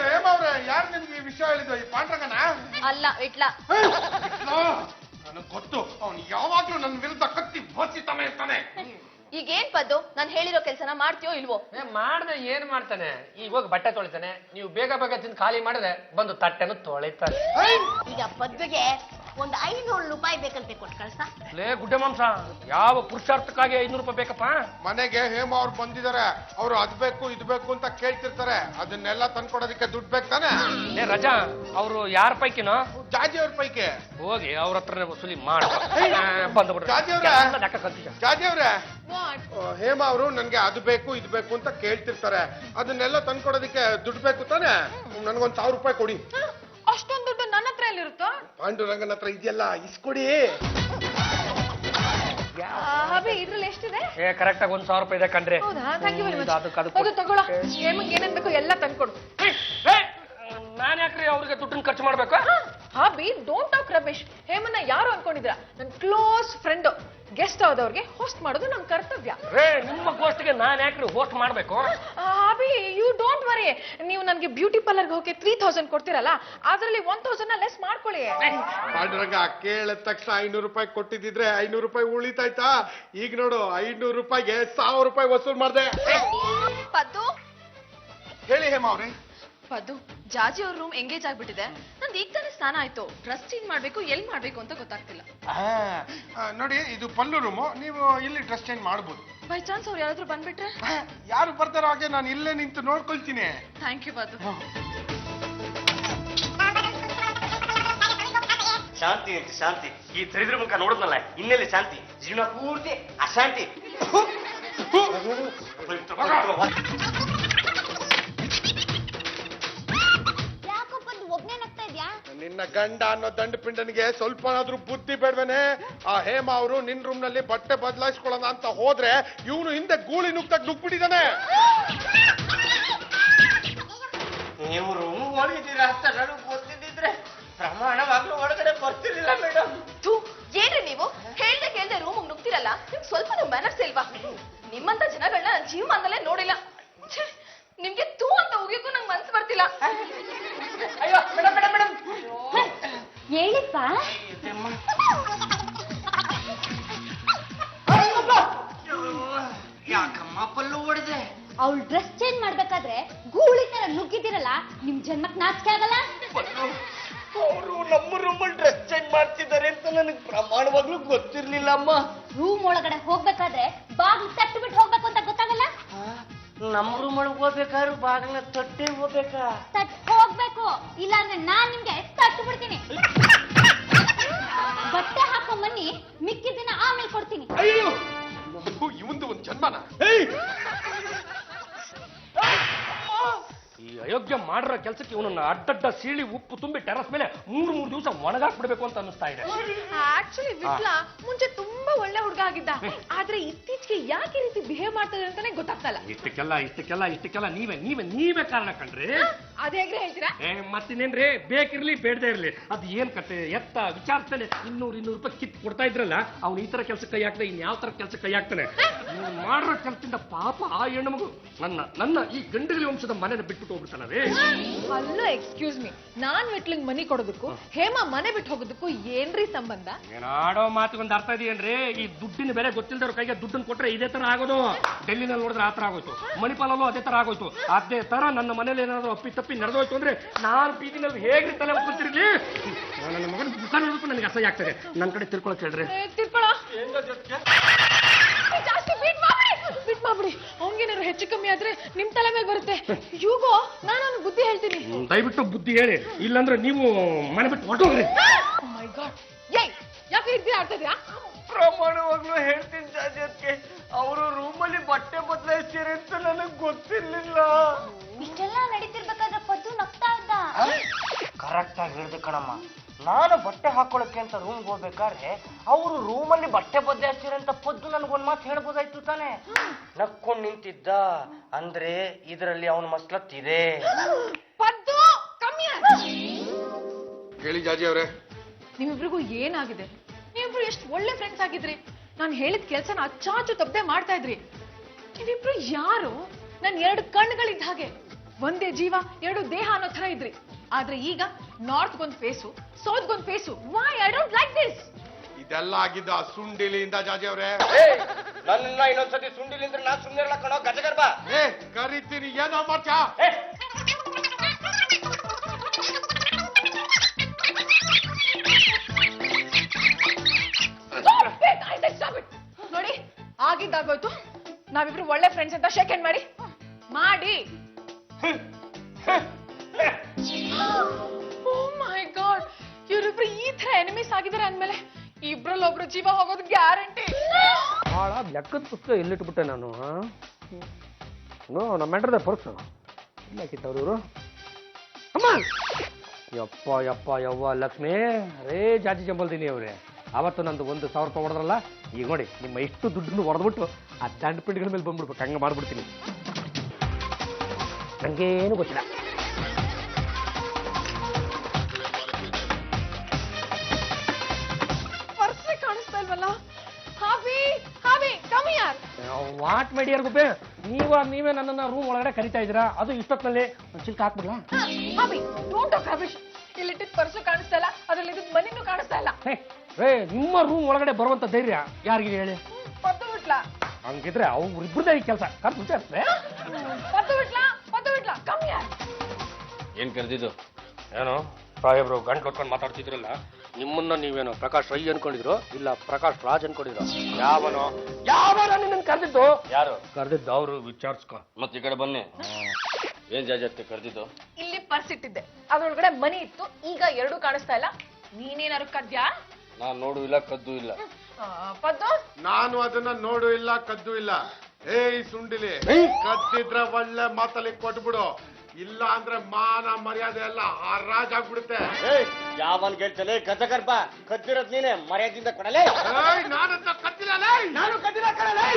ಹೇಮವ್ರೆ, ಯಾರು ನಿಮ್ಗೆ ಈ ವಿಷಯ ಹೇಳಿದ್ರು? ಈ ಪಾಂಡ್ರಂಗನ? ಅಲ್ಲ, ಇಟ್ಲ. ನನಗ್ ಗೊತ್ತು, ಅವನು ಯಾವಾಗ್ಲೂ ನನ್ನ ವಿರುದ್ಧ ಕತ್ತಿ ಬಚ್ಚಿತಾನೆ ಇರ್ತಾನೆ. ಈಗೇನ್ ಪದ್ದು, ನಾನ್ ಹೇಳಿರೋ ಕೆಲ್ಸನ ಮಾಡ್ತೀಯೋ ಇಲ್ವೋ? ಮಾಡ್ದೆ ಏನ್ ಮಾಡ್ತಾನೆ? ಈಗ ಹೋಗಿ ಬಟ್ಟೆ ತೊಳಿತಾನೆ, ನೀವು ಬೇಗ ಬೇಗ ತಿಂದು ಖಾಲಿ ಮಾಡಿದ್ರೆ ಬಂದು ತಟ್ಟೆನು ತೊಳಿತಾನೆ. ಈಗ ಪದ್ದುಗೆ ಒಂದು 500 ರೂಪಾಯಿ ಬೇಕಂತೆ, ಕೊಟ್ಟು ಕಳ್ಸ. ಲೇ ಗುಡ್ಡೆ ಮಾಂಸ, ಯಾವ ಪುರುಷಾರ್ಥಕ್ಕಾಗಿ 500 ರೂಪಾಯಿ ಬೇಕಪ್ಪ? ಮನೆಗೆ ಹೇಮ ಅವ್ರು ಬಂದಿದ್ದಾರೆ, ಅವ್ರು ಅದ್ ಬೇಕು ಇದ್ ಬೇಕು ಅಂತ ಕೇಳ್ತಿರ್ತಾರೆ, ಅದನ್ನೆಲ್ಲ ತಂದ್ಕೊಡೋದಕ್ಕೆ ದುಡ್ಡು ಬೇಕು ತಾನೆ? ಲೇ ರಜಾ, ಅವರು ಯಾರ ಪೈಕಿನೋ? ಜಾಜಿ ಅವ್ರ ಪೈಕಿ. ಹೋಗಿ ಅವ್ರ ಹತ್ರ ವಸೂಲಿ ಮಾಡ ಬಂದ್ಬಿಡ್ರಿ. ಜಾಜಿ ಅವ್ರೆ, ಹೇಮ ಅವರು ನನ್ಗೆ ಅದು ಬೇಕು ಇದು ಬೇಕು ಅಂತ ಕೇಳ್ತಿರ್ತಾರೆ, ಅದನ್ನೆಲ್ಲ ತಂದ್ಕೊಡೋದಕ್ಕೆ ದುಡ್ಡು ಬೇಕು ತಾನೆ? ನನ್ಗೊಂದ್ 1000 ರೂಪಾಯಿ ಕೊಡಿ. ಅಷ್ಟೊಂದು ದುಡ್ಡು ನನ್ನ ಹತ್ರ ಎಲ್ಲಿರುತ್ತೋ? ಪಾಂಡುರಂಗನ ಹತ್ರ ಇದೆಯಲ್ಲ, ಇಸ್ಕೊಡಿ. ಅಭಿ, ಇದ್ರಲ್ಲಿ ಎಷ್ಟಿದೆ? ಕರೆಕ್ಟ್ ಆಗಿ 1000 ರೂಪಾಯಿ ಇದೆ ಕಣ್ರಿ. ಹೌದಾ? Thank you very much. ಅದು ಅದು ತಗೊಳ್ಳೋ, ಹೇಮಂಗ್ ಏನೇನ್ ಬೇಕು ಎಲ್ಲ ತಂದ್ಕೊಡು. ನಾನ್ ಯಾಕ್ರಿ ಅವ್ರಿಗೆ ದುಡ್ಡನ್ನ ಖರ್ಚು ಮಾಡ್ಬೇಕು? Abhi, don't talk rubbish. ಹೇಮನ್ನ ಯಾರು ಅನ್ಕೊಂಡಿದ್ರ? ನನ್ ಕ್ಲೋಸ್ ಫ್ರೆಂಡ್. ಗೆಸ್ಟ್ ಆದವ್ರಿಗೆ ಹೋಸ್ಟ್ ಮಾಡೋದು ನಮ್ ಕರ್ತವ್ಯ. ನಿಮ್ಮ ಗೋಷ್ಠಿಗೆ ನಾನ್ ಯಾಕ್ರಿ ಹೋಸ್ಟ್ ಮಾಡ್ಬೇಕು? Abhi, you don't worry. ನೀವು ನನ್ಗೆ ಬ್ಯೂಟಿ ಪಾರ್ಲರ್ಗೆ ಹೋಗಿ 3000 ಕೊಡ್ತೀರಲ್ಲ, ಅದ್ರಲ್ಲಿ 1000 ಲೆಸ್ ಮಾಡ್ಕೊಳ್ಳಿ. ಪಾಂಡುರಂಗ ಕೇಳಿದ ತಕ್ಷಣ 500 ರೂಪಾಯಿ ಕೊಟ್ಟಿದ್ರೆ 500 ರೂಪಾಯಿ ಉಳಿತಾಯ್ತಾ? ಈಗ ನೋಡು, 500 ರೂಪಾಯಿಗೆ 1000 ರೂಪಾಯಿ ವಸೂಲ್ ಮಾಡ್ದೆ. ಪದ್ದು, ಹೇಳಿ ಹೇಮ ಅವ್ರೆ. ಪದ್ದು, ಜಾಜಿ ಅವ್ರ ರೂಮ್ ಎಂಗೇಜ್ ಆಗ್ಬಿಟ್ಟಿದೆ. ನಂದು ಈಗ ತಾನೇ ಸ್ನಾನ ಆಯ್ತು. ಡ್ರೆಸ್ ಚೇಂಜ್ ಮಾಡ್ಬೇಕು, ಎಲ್ ಮಾಡ್ಬೇಕು ಅಂತ ಗೊತ್ತಾಗ್ತಿಲ್ಲ. ನೋಡಿ, ಇದು ಪಲ್ಲು ರೂಮು, ನೀವು ಇಲ್ಲಿ ಡ್ರೆಸ್ ಚೇಂಜ್ ಮಾಡ್ಬೋದು. ಬೈ ಚಾನ್ಸ್ ಅವ್ರು ಯಾರಾದ್ರೂ ಬಂದ್ಬಿಟ್ರೆ? ಯಾರು ಬರ್ತಾರೋ ಹಾಗೆ ನಾನು ಇಲ್ಲೇ ನಿಂತು ನೋಡ್ಕೊಳ್ತೀನಿ. Thank you Paddu. ಶಾಂತಿ ಅಂತ ಶಾಂತಿ, ಈ ದರಿದ್ರ ಮುಖ ನೋಡಿದ್ನಲ್ಲ, ಇನ್ನೆಲ್ಲಿ ಶಾಂತಿ? ಜೀವನ ಪೂರ್ತಿ ಅಶಾಂತಿ. ನಿನ್ನ ಗಂಡ ಅನ್ನೋ ದಂಡ ಪಿಂಡನಿಗೆ ಸ್ವಲ್ಪನಾದ್ರೂ ಬುದ್ಧಿ ಬೇಡವೇನೆ? ಆ ಹೇಮ ಅವರು ನಿನ್ ರೂಮ್ ನಲ್ಲಿ ಬಟ್ಟೆ ಬದಲಾಯಿಸ್ಕೊಳ್ಳೋಣ ಅಂತ ಹೋದ್ರೆ ಇವನು ಹಿಂದೆ ಗೂಳಿ ನುಗ್ತಾಗ ನುಗ್ಬಿಟ್ಟಿದ್ದಾನೆ. ನೀವು ರೂಮ್ ಒಳಗಿದ್ದೀರಾ ಅಂತ ನನಗೆ ಗೊತ್ತಿದ್ದಿದ್ರೆ ಪ್ರಮಾಣವಾಗ್ಲೂ ಒಳಗಡೆ ಬರ್ತಿರ್ಲಿಲ್ಲ ಮೇಡಮ್. ಏನ್ರಿ ನೀವು ಹೇಳ್ದೆ ಕೇಳ್ದೆ ರೂಮ್ ನುಗ್ತಿರಲ್ಲ? ನಿಮ್ಗೆ ಸ್ವಲ್ಪ ಮ್ಯಾನರ್ಸ್ ಇಲ್ವಾ? ನಿಮ್ಮಂತ ಜನಗಳನ್ನ ನಾನು ಜೀವಮಾನದಲ್ಲೇ ನೋಡಿಲ್ಲ. ನಿಮ್ಗೆ ತೂ ಅಂತ ಹೋಗಿಕ್ಕೂ ನಂಗೆ ಮನ್ಸು ಬರ್ತಿಲ್ಲ. ಅಯ್ಯೋ ಮೇಡಮ್ ಮೇಡಮ್ ಮೇಡಮ್, ಹೇಳಿಪ್ಪ. ಯಾಕಮ್ಮ ಪಲ್ಲು ಹೊಡೆದೆ? ಅವಳು ಡ್ರೆಸ್ ಚೇಂಜ್ ಮಾಡ್ಬೇಕಾದ್ರೆ ಗೂಳಿ ತರ ನುಗ್ಗಿದಿರಲ್ಲ, ನಿಮ್ ಜನ್ಮಕ್ ನಾಚಿಕೆ ಆಗಲ್ಲ? ಅವರು ನಮ್ಮ ರೂಮಲ್ಲಿ ಡ್ರೆಸ್ ಚೇಂಜ್ ಮಾಡ್ತಿದ್ದಾರೆ ಅಂತ ನನಗೆ ಪ್ರಮಾಣವಾಗ್ಲೂ ಗೊತ್ತಿರ್ಲಿಲ್ಲ ಅಮ್ಮ. ರೂಮ್ ಒಳಗಡೆ ಹೋಗ್ಬೇಕಾದ್ರೆ ಬಾಗ್ಲು ತಟ್ಟು ಬಿಟ್ಟು ಹೋಗ್ಬೇಕು ಅಂತ ಗೊತ್ತಾಗಲ್ಲ? ನಮ್ಮ ರೂಮ್ ಒಳಗೆ ಹೋಗ್ಬೇಕಾದ್ರು ಬಾಗಿಲ ತಟ್ಟೆ ಹೋಗ್ಬೇಕಾ? ತಟ್ ಹೋಗ್ಬೇಕು, ಇಲ್ಲಾಂದ್ರೆ ನಾನ್ ನಿಮ್ಗೆ ತಟ್ಟು ಬಿಡ್ತೀನಿ. ಬಟ್ಟೆ ಹಾಕೊಂಡ್ ಬನ್ನಿ, ಮಿಕ್ಕಿದ್ದನ್ನ ಆಮೇಲೆ ಕೊಡ್ತೀನಿ. ಅಯ್ಯೋ, ಇವಂದು ಒಂದು ಜನ್ಮನ. ಈ ಅಯೋಗ್ಯ ಮಾಡಿರೋ ಕೆಲಸಕ್ಕೆ ಇವನನ್ನ ಅಡ್ಡಡ್ಡ ಸೀಳಿ ಉಪ್ಪು ತುಂಬಿ ಟೆರಸ್ ಮೇಲೆ 3 ದಿವಸ ಒಣಗಾಕ್ಬಿಡ್ಬೇಕು ಅಂತ ಅನಿಸ್ತಾ ಇದೆ. ಆಕ್ಚುಲಿ ವಿಟ್ಲ ಮುಂಚೆ ತುಂಬಾ ಒಳ್ಳೆ ಹುಡುಗ ಆಗಿದ್ದ, ಆದ್ರೆ ಇತ್ತೀಚೆಗೆ ಯಾಕೆ ಈ ರೀತಿ ಬಿಹೇವ್ ಮಾಡ್ತಾರೆ ಅಂತಾನೆ ಗೊತ್ತಾಗ್ತಲ್ಲ. ಇಷ್ಟಕ್ಕೆಲ್ಲ ನೀವೇ ಕಾರಣ ಕಣ್ರಿ. ಅದ್ ಹೇಗ್ರೆ ಹೇಳ್ತೀರಾ? ಮತ್ತಿನ್ನೇನ್ರಿ, ಬೇಕಿರ್ಲಿ ಬೇಡದೇ ಇರ್ಲಿ, ಅದು ಏನ್ ಕತೆ ಎತ್ತ ವಿಚಾರಿಸ್ತಾನೆ. 200 ರೂಪಾಯಿ ಕಿತ್ ಕೊಡ್ತಾ ಇದ್ರಲ್ಲ, ಅವ್ನು ಈ ತರ ಕೆಲಸ ಕೈ ಹಾಕ್ತಾನೆ, ಇನ್ಯಾವ ತರ ಕೆಲಸ ಕೈ ಹಾಕ್ತಾನೆ? ಮಾಡಿರೋ ಕೆಲಸದಿಂದ ಪಾಪ ಆ ಹೆಣ್ಣು ಮಗು ನನ್ನ ಈ ಗಂಡಗಲಿ ವಂಶದ ಮನೆನ ಬಿಟ್ಬಿಟ್ಟು ಹೋಗ್ಬಿಡ್ತಾನವೇ. ಅಲ್ಲೋ, ಎಕ್ಸ್ಕ್ಯೂಸ್ ಮೀ, ನಾನ್ ವಿಟ್ಲಿಂಗ್ ಮನಿ ಕೊಡೋದಕ್ಕೂ ಹೇಮಾ ಮನೆ ಬಿಟ್ಟು ಹೋಗೋದಕ್ಕೂ ಏನ್ರಿ ಸಂಬಂಧ? ಏನಾಡೋ ಮಾತಿಗೊಂದು ಅರ್ಥ ಇದೆಯೇನ್ರಿ? ಈ ದುಡ್ಡಿನ ಬೆಲೆ ಗೊತ್ತಿಲ್ದವ್ರ ಕೈಗೆ ದುಡ್ಡನ್ನು ಕೊಟ್ರೆ ಇದೇ ತರ ಆಗೋದು. ಡೆಲ್ಲಿನಲ್ಲಿ ನೋಡಿದ್ರೆ ಆ ತರ ಆಗೋಯ್ತು, ಮಣಿಪಾಲಲ್ಲೂ ಅದೇ ತರ ಆಗೋಯ್ತು. ಅದೇ ತರ ನನ್ನ ಮನೇಲಿ ಏನಾದ್ರು ಅಪ್ಪಿ ತಪ್ಪಿ ನಡೆದೋಯ್ತು ಅಂದ್ರೆ ನಾನು ಬೀದಿನಲ್ಲಿ ಹೇಗ್ರಿ ತಲೆ ಒಪ್ಪಿರ್ಲಿ? ನನ್ನ ಮಗನ ಮುಖ ನೋಡೋದಕ್ಕೂ ನನಗೆ ಅಸಹ್ಯ ಆಗ್ತದೆ. ನನ್ನ ಕಡೆ ತಿರ್ಕೊಳಕ್ ಹೇಳ್ರಿ. ತಿರ್ಕೊಳ ಜಾಸ್ತಿ ಬೀಟ್ ಮಾಡ್ಬಿಡಿ. ಅವ್ನಿಗೇನಾದ್ರು ಹೆಚ್ಚು ಕಮ್ಮಿ ಆದ್ರೆ ನಿಮ್ ತಲೆ ಮೇಲೆ ಬರುತ್ತೆ. ಯುಗೋ, ನಾನು ಬುದ್ಧಿ ಹೇಳ್ತೀನಿ. ದಯವಿಟ್ಟು ಬುದ್ಧಿ ಹೇಳಿ, ಇಲ್ಲಾಂದ್ರೆ ನೀವು ಮನೆ ಬಿಟ್ಟು ಹೊರಟೋಗ್ರಿ. ಮೈ ಗಾಡ್, ಏಯ್ ಯಾಕೆ ಇದ್ದಿ ಆಡ್ತಾ ಇದೀಯಾ? ಪ್ರಮಾಣವಾಗ್ಲೂ ಹೇಳ್ತೀನಿ ಜಾಜಿ ಅದಕ್ಕೆ, ಅವರು ರೂಮಲ್ಲಿ ಬಟ್ಟೆ ಬದಲಾಯಿಸ್ತೀರಿ ಅಂತ ನನಗೆ ಗೊತ್ತಿರ್ಲಿಲ್ಲ. ಇಷ್ಟೆಲ್ಲ ನಡೀತಿರ್ಬೇಕಾದ್ರೆ ಪದ್ದು ನಗ್ತಾ ಇದ್ದ. ಕರೆಕ್ಟ್ ಆಗಿ ಹೇಳ್ದೆ ಕಣಮ್ಮ. ನಾನು ಬಟ್ಟೆ ಹಾಕೊಳಕ್ಕೆ ಅಂತ ರೂಮ್ಗೆ ಹೋಗ್ಬೇಕಾದ್ರೆ ಅವರು ರೂಮಲ್ಲಿ ಬಟ್ಟೆ ಬದಲಾಯಿಸ್ತೀರಿ ಅಂತ ಪದ್ದು ನನಗೊಂದು ಮಾತು ಹೇಳ್ಬೋದಾಯ್ತು ತಾನೆ. ನಕ್ಕೊಂಡು ನಿಂತಿದ್ದ ಅಂದ್ರೆ ಇದರಲ್ಲಿ ಅವನ ಮಸ್ಲತ್ತಿದೆ. ಪದ್ದು ಕಮ್ಮಿ ಹೇಳಿ ಜಾಜಿ ಅವ್ರೆ. ನಿಮ್ಮಿಬ್ರಿಗೂ ಏನಾಗಿದೆ? ನೀವಿಬ್ರು ಎಷ್ಟು ಒಳ್ಳೆ ಫ್ರೆಂಡ್ಸ್ ಆಗಿದ್ರಿ. ನಾನು ಹೇಳಿದ ಕೆಲ್ಸನ ಅಚ್ಚಾಚು ತಪ್ಪದೆ ಮಾಡ್ತಾ ಇದ್ರಿ. ನೀವಿಬ್ರು ಯಾರು? ನನ್ 2 ಕಣ್ಣುಗಳಿದ್ದ ಹಾಗೆ, ಒಂದೇ ಜೀವ 2 ದೇಹ ಅನ್ನೋ ತರ ಇದ್ರಿ. ಆದ್ರೆ ಈಗ ನಾರ್ತ್ಗೊಂದು ಫೇಸು, ಸೌತ್ಗೊಂದು face. Why I don't like this. ಇದೆಲ್ಲ ಆಗಿದ್ದ ಸುಂಡಿಲಿಯಿಂದ ಜಾಜಿ ಅವ್ರೆ. ನನ್ನ ಇನ್ನೊಂದ್ಸತಿ ಸುಂಡಿಲಿಂದ್ರೆ ನಾನ್ ಸುಮ್ಮನೆ ಇರಲ್ಲ ಕಣೋ ಗಜಗರ್ಭ. ಕರಿತೀನಿ, ಏನೋ ಮಾಡ್ತಾ. ನೋಡಿ, ಆಗಿದ್ದಾಗೋಯ್ತು. ನಾವಿಬ್ರು ಒಳ್ಳೆ ಫ್ರೆಂಡ್ಸ್ ಅಂತ ಶೇಕ್ ಹ್ಯಾಂಡ್ ಮಾಡಿ. ಓ ಮೈ ಗಾಡ್, ಇವರಿಬ್ರು ಈ ತರ ಎನಿಮೀಸ್ ಆಗಿದ್ದಾರೆ ಅಂದ್ಮೇಲೆ ಇಬ್ರಲ್ಲಿ ಒಬ್ರು ಜೀವ ಹೋಗೋದು ಗ್ಯಾರಂಟಿ. ಭಾಳ ಲೆಕ್ಕದ ಪುಸ್ತಕ ಎಲ್ಲಿಟ್ಬಿಟ್ಟೆ ನಾನು. ನಮ್ಮ ಮೆಂಟ್ರದ ಪರ್ಸು ಇಲ್ಲ ಹಾಕಿತ್ತವ್ರು. ಅಮ್ಮ ಯಪ್ಪ ಯಪ್ಪ ಯವ್ವ ಲಕ್ಷ್ಮಿ ರೇ ಜಾತಿ ಜಂಬಲ್ದೀನಿ ಅವ್ರೆ. ಅವತ್ತು ನಂದು 1,000 ರೂಪಾಯಿ ಹೊಡೆದ್ರಲ್ಲ, ಈಗ ನೋಡಿ ನಿಮ್ಮ ಇಷ್ಟು ದುಡ್ಡನ್ನು ಹೊಡೆದ್ಬಿಟ್ಟು ಆ ದಂಡ ಪಿಂಡಿಗಳ ಮೇಲೆ ಬಂದ್ಬಿಡ್ಬೇಕು. ಹಂಗೆ ಮಾಡ್ಬಿಡ್ತೀನಿ. ನಂಗೇನು ಗೊತ್ತಿಲ್ಲ. ಪರ್ಸೆ ಕಾಣಿಸ್ತಾ ಇಲ್ವಲ್ಲ? ಹಾವಿ ಕಮ್ ಹಿಯರ್. ವಾಟ್ ಮೈಡಿಯರ್ ಗುಬ್ಬೆ, ನೀವೇ ನನ್ನನ್ನ ರೂಮ್ ಒಳಗಡೆ ಕರಿತಾ ಇದ್ದೀರಾ? ಅದು ಇಷ್ಟೊತ್ತಿನಲ್ಲಿ ಚಿಲ್ಕ ಹಾಕ್ಬಿಡ್ಲಾ? ಹಾವಿ ಡೋಂಟ್ ಟಾಕ್ ರಬಿಶ್. ಇಲ್ಲಿಟ್ಟಿದ್ ಪರ್ಸು ಕಾಣಿಸ್ತಾ ಇಲ್ಲ, ಅದ್ರಲ್ಲಿ ಇದ್ದಿದ್ ಮನಿನೂ ಕಾಣಿಸ್ತಾ ಇಲ್ಲ. ನಿಮ್ಮ ರೂಮ್ ಒಳಗಡೆ ಬರುವಂತ ಧೈರ್ಯ ಯಾರಿಗೆ ಹೇಳಿ? ಪದ್ದು ಬಿಟ್ಲಾ? ಹಂಗಿದ್ರೆ ಅವ್ರಿಬ್ರದೇ ಈ ಕೆಲಸ ಕರ್ದು ವಿಚಾರಿಸ್ದೆ. ಪದ್ದು ಬಿಟ್ಲಾ ಕಮ್ ಹಿಯರ್. ಏನ್ ಕರೆದಿದ್ದು? ಏನೋ ಸಾಹೇಬ್ರು ಗಂಟು ಹೊತ್ಕೊಂಡು ಮಾತಾಡ್ತಿದ್ರಲ್ಲ, ನಿಮ್ಮನ್ನ ನೀವೇನೋ ಪ್ರಕಾಶ್ ರೈ ಅನ್ಕೊಂಡಿದ್ರು, ಇಲ್ಲ ಪ್ರಕಾಶ್ ರಾಜ್ ಅನ್ಕೊಂಡಿದ್ರು? ಯಾವನ ನಿನ್ನ ಕರೆದಿದ್ದು? ಯಾರು ಕರೆದಿದ್ದು? ಅವ್ರು ವಿಚಾರಿಸ್ಕೊ. ಮತ್ತೆ ಈ ಕಡೆ ಬನ್ನಿ. ಏನ್ ಜಾಜತ್ತೆ ಕರೆದಿದ್ದು? ಇಲ್ಲಿ ಪರ್ಸ್ ಇಟ್ಟಿದ್ದೆ, ಅದ್ರೊಳಗಡೆ ಮನಿ ಇತ್ತು. ಈಗ 2 ಕಾಣಿಸ್ತಾ ಇಲ್ಲ. ನೀನೇನಾರು ಕದ್ಯಾ? ನಾನ್ ನೋಡು ಇಲ್ಲ, ಕದ್ದು ಇಲ್ಲ. ಪದ್ದು ನಾನು ಅದನ್ನ ನೋಡು ಇಲ್ಲ, ಕದ್ದು ಇಲ್ಲ. ಏಯ್ ಸುಂಡಿಲಿ, ಕದ್ದಿದ್ರ ಒಳ್ಳೆ ಮಾತಲ್ಲಿ ಕೊಟ್ಬಿಡು, ಇಲ್ಲ ಅಂದ್ರೆ ಮಾನ ಮರ್ಯಾದೆ ಎಲ್ಲ ಹರಾಜ್ ಆಗ್ಬಿಡುತ್ತೆ. ಯಾವನ್ ಹೇಳ್ತಲೇ ಗಜಗರ್ಭ, ಕದ್ದಿರೋದ್ ನೀನೆ, ಮರ್ಯಾದಿಂದ ಕೊಡಲೇ. ನಾನಂತ ಕದ್ದಿಲ್ಲ. ನಾನು ಕದ್ದಿರ ಕಡಲೇ.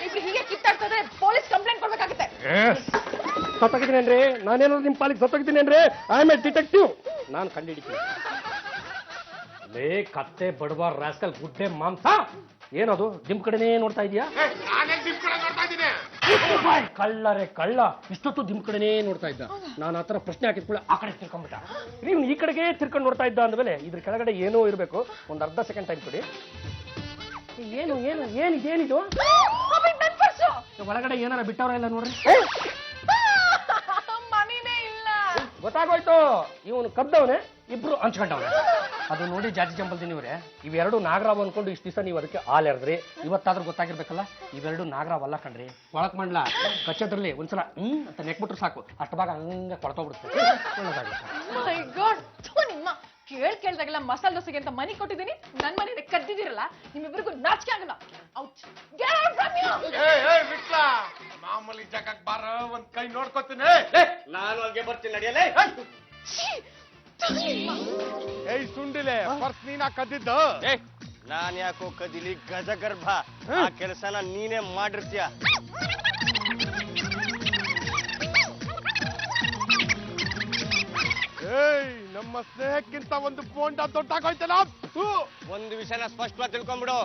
ಇಬ್ರು ಹೀಗೆ ಕಿತ್ತಾಡ್ತದೆ, ಪೊಲೀಸ್ ಕಂಪ್ಲೇಂಟ್ ಕೊಡ್ಬೇಕಾಗುತ್ತೆ. ಸತ್ತೋಗಿದ್ದೀನೇನ್ರಿ? ನಾನೇನಾದ್ರು ನಿಮ್ ಪಾಲಿಗೆ ಸತ್ತೋಗಿದ್ದೀನೇನ್ರಿ? I am a detective. ನಾನು ಕಂಡಿಡಿತೀನಿ. ಲೇ ಕತ್ತೆ ಬಡವ ರಾಸ್ಕಲ್ ಗುಡ್ಡೆ ಮಾಂಸ, ಏನದು ನಿಮ್ ಕಡೆನೇ ನೋಡ್ತಾ ಇದೀಯಾ? ನಾನೇ ನಿಮ್ ಕಡೆ ನೋಡ್ತಾ ಇದ್ದೀನಿ. ಕಳ್ಳರೇ ಕಳ್ಳ, ಇಷ್ಟೊತ್ತು ನಿಮ್ ಕಡೆನೇ ನೋಡ್ತಾ ಇದ್ದ. ನಾನು ಆತರ ಪ್ರಶ್ನೆ ಹಾಕಿದ್ಕೊಳ್ಳಿ ಆ ಕಡೆ ತಿರ್ಕೊಂಡ್ಬಿಟ್ಟ. ನೀವು ಈ ಕಡೆಗೆ ತಿರ್ಕೊಂಡು ನೋಡ್ತಾ ಇದ್ದ ಅಂದ್ಮೇಲೆ ಇದ್ರ ಕೆಳಗಡೆ ಏನೋ ಇರಬೇಕು. ಒಂದು ಅರ್ಧ ಸೆಕೆಂಡ್ ಟೈಮ್ ಕೊಡಿ. ಏನಿದು? ಒಳಗಡೆ ಏನಾರ ಬಿಟ್ಟವ್ರ ಇಲ್ಲ ನೋಡ್ರಿ. ಮನಿನೇ ಇಲ್ಲ. ಗೊತ್ತಾಗೋಯ್ತು, ಇವನು ಕದ್ದವನೇ, ಇಬ್ರು ಹಂಚ್ಕೊಂಡವ್ರೆ. ಅದು ನೋಡಿ ಜಾತಿ ಜಂಬಲ್ದಿನಿವ್ರೆ, ಇವೆರಡು ನಾಗರಾವ್ ಅನ್ಕೊಂಡು ಇಷ್ಟು ದಿವಸ ನೀವು ಅದಕ್ಕೆ ಹಾಲು ಎರೆದ್ರಿ. ಇವತ್ತಾದ್ರೂ ಗೊತ್ತಾಗಿರ್ಬೇಕಲ್ಲ, ಇವೆರಡು ನಾಗರಾವ್ ಅಲ್ಲ ಕಣ್ರಿ. ಒಳಕ್ ಮಂಡ್ಲ ಕಚ್ಚದ್ರಲ್ಲಿ ಒಂದ್ಸಲ ಅಂತ ನೆಕ್ಬಿಟ್ರು ಸಾಕು, ಅಷ್ಟು ಭಾಗ ಹಂಗೆ ಕೊಳ್ತೋಗ್ಬಿಡುತ್ತೆ. ಮೈ ಗಾಡ್, ನಿಮ್ಮ ಕೇಳ್ದಾಗೆಲ್ಲ ಮಸಾಲೆ ದೋಸೆಗೆ ಅಂತ ಮನಿ ಕೊಟ್ಟಿದ್ದೀನಿ, ನನ್ ಮನೆ ಕದ್ದಿದ್ದೀರಲ್ಲ, ನಿಮ್ಮಿಬ್ಬರಿಗೂ ನಾಚಿಕೆ ಆಗಲ್ಲ. ಮಾಮೂಲಿ ಜಾಗಕ್ಕೆ ಬಾರ, ಒಂದ್ ಕೈ ನೋಡ್ಕೊತೀನಿ. ನಾನು ಅಲ್ಲಿಗೆ ಬರ್ತೀನಿ, ನಡೆಯಲೇ. ಏಯ್ ಸುಂಡಿಲೆ, ಪರ್ಸ್ ನೀನಾ ಕದ್ದಿದ್ದು? ನಾನ್ ಯಾಕೋ ಕದಿಲಿ ಗಜಗರ್ಭ, ಆ ಕೆಲಸನ ನೀನೇ ಮಾಡಿರ್ತೀಯ. ಏಯ್ ನಮ್ಮ ಸ್ನೇಹಕ್ಕಿಂತ ಒಂದು ಬೋಂಡ ದೊಡ್ಡಾಗೋಯ್ತಲ್ಲ. ಒಂದು ವಿಷಯನ ಸ್ಪಷ್ಟವಾಗಿ ತಿಳ್ಕೊಂಡ್ಬಿಡು,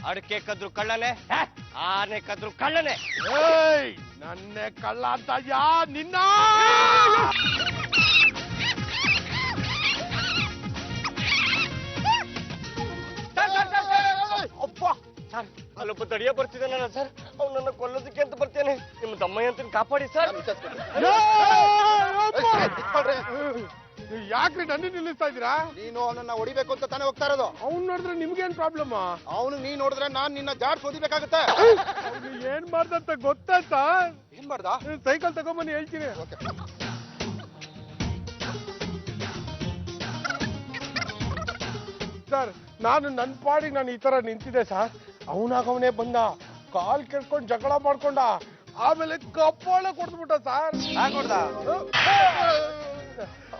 ಅಡಕೆ ಕದ್ರು ಕಳ್ಳನೆ, ಆನೆ ಕದ್ರು ಕಳ್ಳನೆ. ಏಯ್ ನನ್ನೇ ಕಳ್ಳ ಅಂತ ಯಾ ನಿನ್ನ? ಅಲ್ಲೊಬ್ಬ ತಡಿಯ ಬರ್ತಿದ್ದಾನಲ್ಲ ಸರ್, ಅವನನ್ನ ಕೊಲ್ಲೋದಕ್ಕೆ ಅಂತ ಬರ್ತೇನೆ. ನಿಮ್ಮ ದಮ್ಮಯ್ಯ ಅಂತ ಕಾಪಾಡಿ ಸರ್. ಯಾಕ್ರಿ ನನ್ನ ನಿಲ್ಲಿಸ್ತಾ ಇದ್ದೀರಾ? ನೀನು ಅವನನ್ನ ಹೊಡಿಬೇಕು ಅಂತ ತಾನೇ ಹೋಗ್ತಾ ಇರೋದು. ಅವ್ನು ನೋಡಿದ್ರೆ ನಿಮ್ಗೇನ್ ಪ್ರಾಬ್ಲಮ್? ಅವನು ನೀ ನೋಡಿದ್ರೆ ನಾನ್ ನಿನ್ನ ಜಾಡ್ಸ್ ಹೊಡಿಬೇಕಾಗುತ್ತೆ. ಏನ್ ಮಾಡ್ದಂತ ಗೊತ್ತಾಯ್ತಾ? ಏನ್ ಮಾಡ್ದ? ಸೈಕಲ್ ತಗೊಂಬನ್ನಿ ಹೇಳ್ತೀನಿ. ಸರ್ ನಾನು ನನ್ನ ಪಾಡಿಗೆ ನಾನು ಈ ತರ ನಿಂತಿದ್ದೆ ಸರ್, ಅವನಾಗವನೇ ಬಂದ, ಕಾಲ್ ಕೆರ್ಕೊಂಡು ಜಗಳ ಮಾಡ್ಕೊಂಡ, ಆಮೇಲೆ ಕಪ್ಪೋಳ ಕೊಡ್ಬಿಟ್ಟ ಸರ್.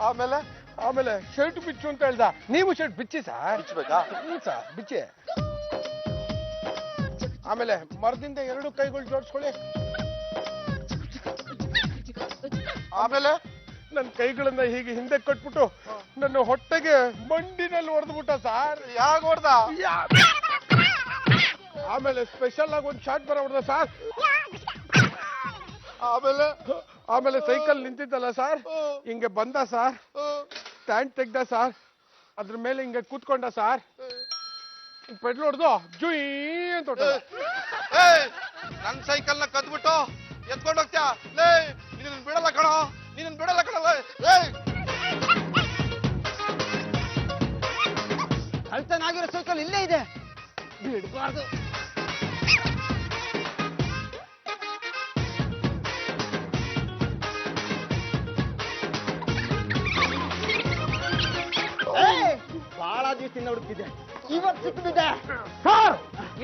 ಆಮೇಲೆ ಆಮೇಲೆ ಶರ್ಟ್ ಬಿಚ್ಚು ಅಂತ ಹೇಳ್ದ. ನೀವು ಶರ್ಟ್ ಬಿಚ್ಚಿ ಸರ್. ಬಿಚ್ಚಬೇಕಾ? ಸರ್ ಬಿಚ್ಚಿ. ಆಮೇಲೆ ಮರದಿಂದ 2 ಕೈಗಳು ಜೋಡಿಸ್ಕೊಳ್ಳಿ. ಆಮೇಲೆ ನನ್ನ ಕೈಗಳನ್ನ ಹೀಗೆ ಹಿಂದೆ ಕಟ್ಬಿಟ್ಟು ನನ್ನ ಹೊಟ್ಟೆಗೆ ಮಂಡಿನಲ್ಲಿ ಹೊಡೆದ್ಬಿಟ್ಟ ಸರ್. ಯಾಕೆ ಹೊಡೆದ? ಆಮೇಲೆ ಸ್ಪೆಷಲ್ ಆಗಿ ಒಂದು ಶಾಟ್ ಬರ ಹೊಡೆದ ಸರ್. ಆಮೇಲೆ ಸೈಕಲ್ ನಿಂತಿದ್ದಲ್ಲ ಸರ್, ಹಿಂಗೆ ಬಂದ ಸರ್, ಸ್ಟ್ಯಾಂಡ್ ತೆಗ್ದ ಸರ್, ಅದ್ರ ಮೇಲೆ ಹಿಂಗೆ ಕೂತ್ಕೊಂಡ ಸರ್, ಪೆಡ್ಲ್ ಹೊಡೆದು ಜುಯ್ ಅಂತ ಹೊಡೆದ. ನನ್ ಸೈಕಲ್ ನ ಕದ್ಬಿಟ್ಟು ಎತ್ಕೊಂಡು ಹೋಗ್ತೀಯ? ಲೇ ನಿನ್ನ ಬಿಡಲ್ಲ ಕಣೋ, ನಿನ್ನ ಬಿಡಲ್ಲ ಕಣಲ್ಲ. ಕಳ್ತನಾಗಿರೋ ಸೈಕಲ್ ಇಲ್ಲೇ ಇದೆ, ಬಿಡಬಾರ್ದು. ಬಹಳ ದಿವಸದಿಂದ ಹುಡುಕಿದ್ದೆ, ಇವತ್ತು ಸಿಕ್ಕಿದೆ. ಸರ್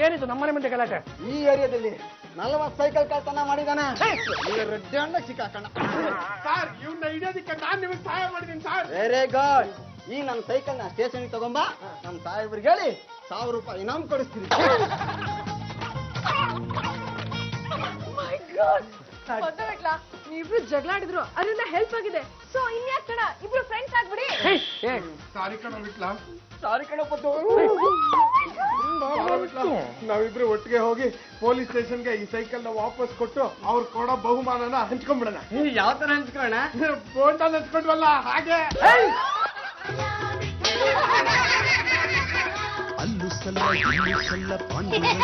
ಏನಿದು ನಮ್ಮನೆ ಮುಂದೆ ಗಲಾಟೆ? ಈ ಏರಿಯಾದಲ್ಲಿ 40 ಸೈಕಲ್ ಕಳ್ತನ ಮಾಡಿದಾನೆ. ರೆಡ್ಡಿ ಅಣ್ಣ ಸಿಕ್ಕಾಕಣ್ಣ. ಸರ್ ಇವ್ನ ಹಿಡಿಯೋದಕ್ಕೆ ನಾನು ನಿಮಗೆ ಸಹಾಯ ಮಾಡಿದ್ದೀನಿ ಸರ್. Very good. ಈ ನನ್ನ ಸೈಕಲ್ ನ ಸ್ಟೇಷನ್ ತಗೊಂಬ, ನಮ್ಮ ಸಾಹೇಬ್ರಿಗೆ ಹೇಳಿ 1000 ರೂಪಾಯಿ ಇನಾಮ್ ಕೊಡಿಸ್ತೀನಿ. ನೀವಿಬ್ರು ಜಗಳಾಡಿದ್ರು, ಅದರಿಂದ ಹೆಲ್ಪ್ ಆಗಿದೆ. ಸೊ ಇನ್ಯಾಕ್ ಕಣ, ಇಬ್ರು ಫ್ರೆಂಡ್ಸ್ ಆಗ್ಬಿಡಿ. ಸಾರಿ ಕಣ ಬಿಟ್ಲಾ? ಸಾರಿ ಕಣಪ್ಪ. ನಾವಿಬ್ರು ಒಟ್ಟಿಗೆ ಹೋಗಿ ಪೊಲೀಸ್ ಸ್ಟೇಷನ್ಗೆ ಈ ಸೈಕಲ್ ನ ವಾಪಸ್ ಕೊಟ್ಟು ಅವ್ರು ಕೊಡೋ ಬಹುಮಾನನ ಹಂಚ್ಕೊಂಡ್ಬಿಡೋಣ. ಯಾವ ತರ ಹಂಚ್ಕೊಳ್ಳೋಣ? ಬೋಂಡ ಹಂಚ್ಕೊಂಡ್ವಲ್ಲ ಹಾಗೆ. ಅಲ್ಲು ಸಲ್ಲ ಇಲ್ಲು ಸಲ್ಲ ಪಾಂಡುರಂಗ